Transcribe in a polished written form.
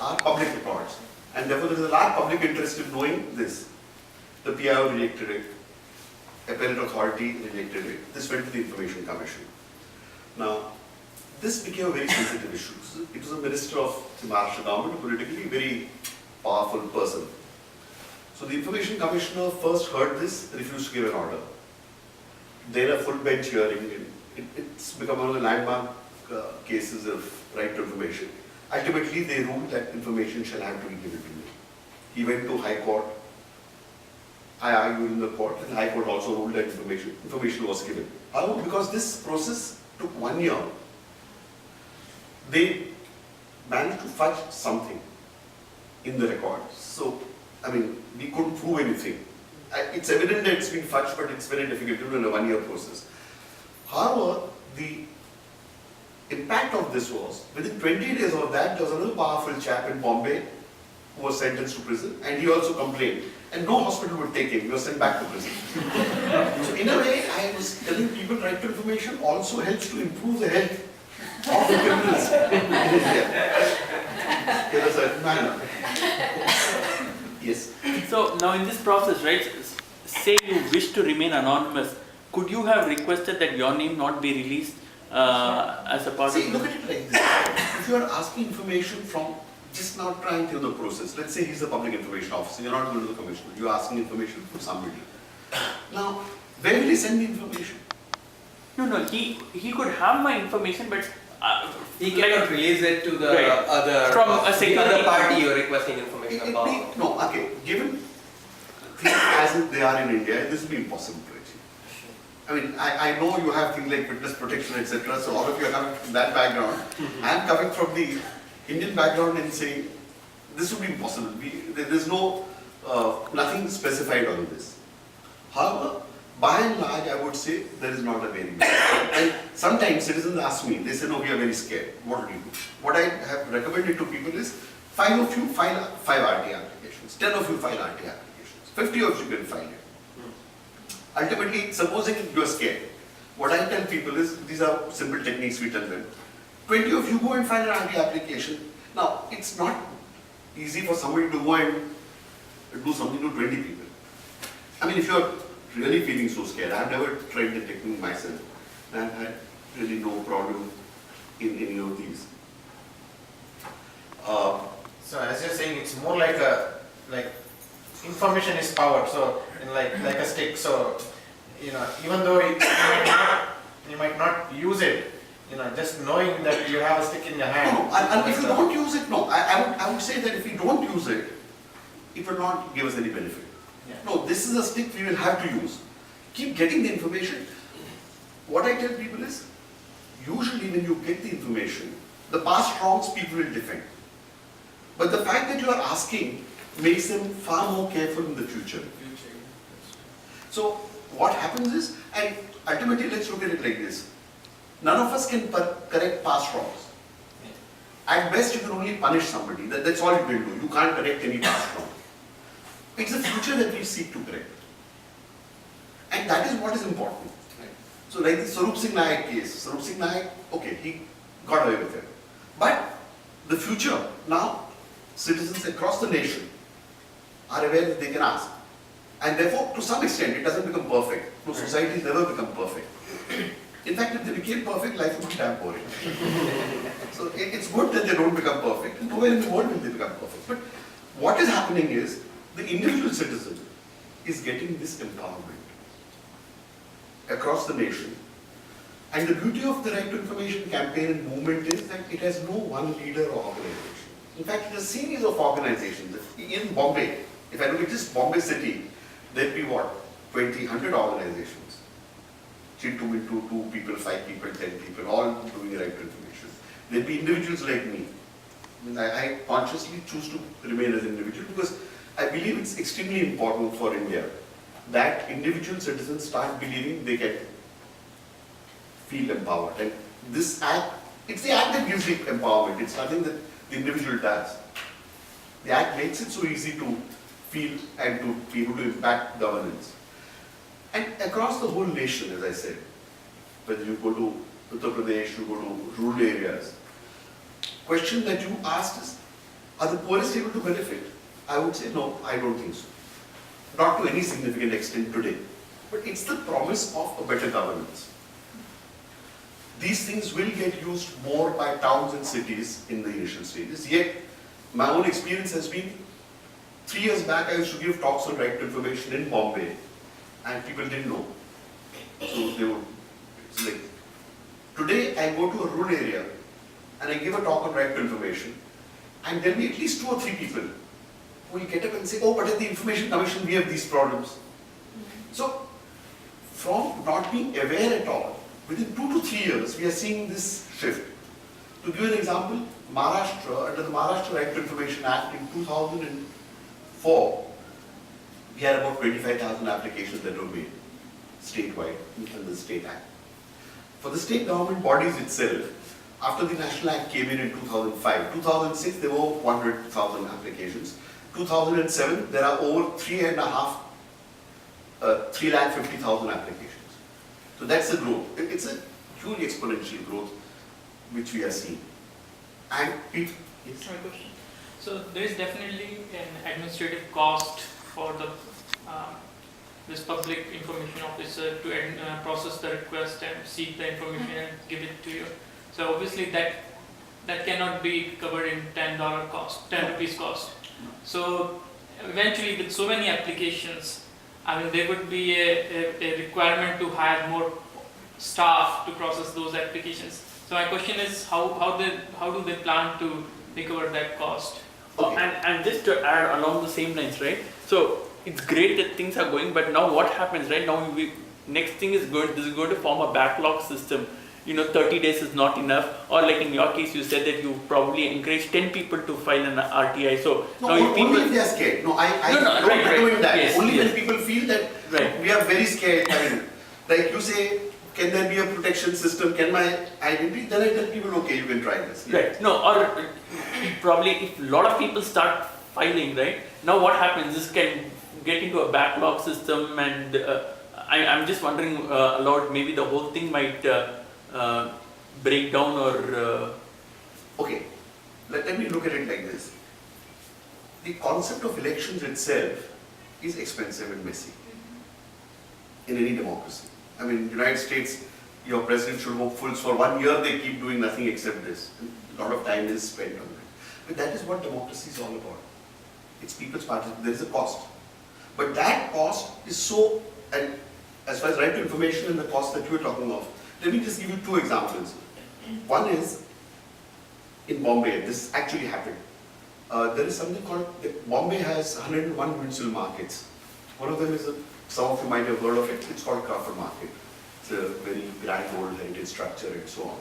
are public records. And therefore there is a large public interest in knowing this. The PIO rejected it, appellate authority rejected it. This went to the Information Commission. Now, this became a very sensitive issue. It was a minister of the Maharashtra government, politically very powerful person. So the Information Commissioner first heard this, refused to give an order. Then a full bench hearing. It's become one of the landmark cases of right to information. Ultimately, they ruled that information shall have to be given to me. He went to High Court. I argued in the court, and the High Court also ruled that information was given. However, because this process took 1 year, they managed to fudge something in the record. So, I mean, we couldn't prove anything. It's evident that it's been fudged, but it's very difficult to do in a 1 year process. However, the impact of this was, within 20 days of that, there was another powerful chap in Bombay who was sentenced to prison, and he also complained. And no hospital would take him, he was sent back to prison. So in a way, I was telling people right to information also helps to improve the health of the criminals in India. In a certain manner. Yes. So now in this process, right, say you wish to remain anonymous, could you have requested that your name not be released as a part See, of look at it like this. If you are asking information from, just now trying to the process, let's say he's a public information officer, you're not going to the commissioner, you're asking information from somebody. Now, where will he send the information? No, he could have my information, but he cannot release it to the right. other From a security other party you're requesting information about. No, okay, given things as they are in India, this will be impossible to achieve. I mean, I know you have things like witness protection, etc. So all of you are coming from that background. I am coming from the Indian background and saying this would be impossible. There's no nothing specified on this. However, by and large, I would say there is not a variation. And sometimes citizens ask me, they say, no, we are very scared. What do you do? What I have recommended to people is 5 of you file 5 RTI applications, 10 of you file RTI applications, 50 of you can file it. Ultimately, supposing you are scared, what I tell people is, these are simple techniques we tell them. 20 of you go and file an RTI application. Now, it's not easy for somebody to go and do something to 20 people. I mean, if you are really feeling so scared, I have never tried the technique myself, and I had really no problem in any of these. So as you're saying, it's more like information is power. So like a stick. So even though you might not use it, just knowing that you have a stick in your hand. No, and if you don't use it, no. I would say that if we don't use it, it will not give us any benefit. Yeah. No, this is a stick we will have to use. Keep getting the information. What I tell people is, usually when you get the information, the past wrongs people will defend. But the fact that you are asking makes them far more careful in the future. So what happens is, and ultimately let's look at it like this. None of us can correct past wrongs. At best you can only punish somebody. That's all you can do. You can't correct any past wrong. It's the future that we seek to correct. And that is what is important. Right? So like the Swarup Singh Naik case, Swarup Singh Naik, okay, he got away with it. But the future, now citizens across the nation are aware that they can ask. And therefore, to some extent, it doesn't become perfect. No, societies never become perfect. In fact, if they became perfect, life would be damn boring. So it's good that they don't become perfect. And nowhere in the world will they become perfect. But what is happening is, the individual citizen is getting this empowerment across the nation. And the beauty of the Right to Information campaign and movement is that it has no one leader or organization. In fact, it is a series of organizations. In Bombay, if I look at just Bombay city, there'd be what? 20, 100 organizations. Chintu, Mintu, 2 people, 5 people, 10 people, all doing right to information. There'd be individuals like me. I consciously choose to remain as an individual because I believe it's extremely important for India that individual citizens start believing they can feel empowered. And this act, it's the act that gives the empowerment. It's nothing that the individual does. The act makes it so easy to feel and to be able to impact governance. And across the whole nation, as I said, whether you go to Uttar Pradesh, you go to rural areas, question that you asked is, Are the poorest able to benefit? I would say no, I don't think so. Not to any significant extent today. But it's the promise of a better governance. These things will get used more by towns and cities in the initial stages. Yet, my own experience has been, 3 years back I used to give talks on right to information in Bombay, and people didn't know. So they would, it's like, today I go to a rural area and I give a talk on right to information, and there'll be at least 2 or 3 people who will get up and say, oh, but at the Information Commission we have these problems. So, from not being aware at all, within 2 to 3 years, we are seeing this shift. To give an example, Maharashtra, under the Maharashtra Right to Information Act in 2004, we had about 25,000 applications that were made statewide under the State Act. For the state government bodies itself, after the National Act came in 2005, 2006 there were 100,000 applications. 2007 there are over 350,000 applications. So that's the growth. It's a huge exponential growth which we are seeing. And it, That's my question. So there is definitely an administrative cost for the this public information officer to process the request and seek the information and give it to you. So obviously that cannot be covered in $10 cost, 10 rupees cost. So eventually, with so many applications, I mean, there would be a requirement to hire more staff to process those applications. So my question is, how do they plan to recover that cost? And just to add along the same lines, right? So it's great that things are going, but now what happens, right? Now next thing is this is going to form a backlog system. 30 days is not enough, or like in your case, you said that you probably encourage 10 people to file an RTI. So no, now if people, only if they are scared. No, I No, don't right. recommend that. Yes, only yes. when people feel that Right. we are very scared. I mean, like you say, can there be a protection system? Can my identity? Then I tell people, okay, you can try this. right? No, or probably if a lot of people start filing, right? Now what happens? This can get into a backlog system, and I'm just wondering aloud, maybe the whole thing might break down, or Okay, let me look at it like this. The concept of elections itself is expensive and messy in any democracy. I mean, United States, your president should hopefuls for 1 year, they keep doing nothing except this. A lot of time is spent on it. But that is what democracy is all about. It's people's participation. There is a cost. But that cost is so, and as far as right to information and the cost that you were talking of, let me just give you 2 examples. One is, in Bombay, this actually happened. There is something called, Bombay has 101 municipal markets. One of them is, some of you might have heard of it, it's called Crawford Market. It's a very grand old heritage structure and so on.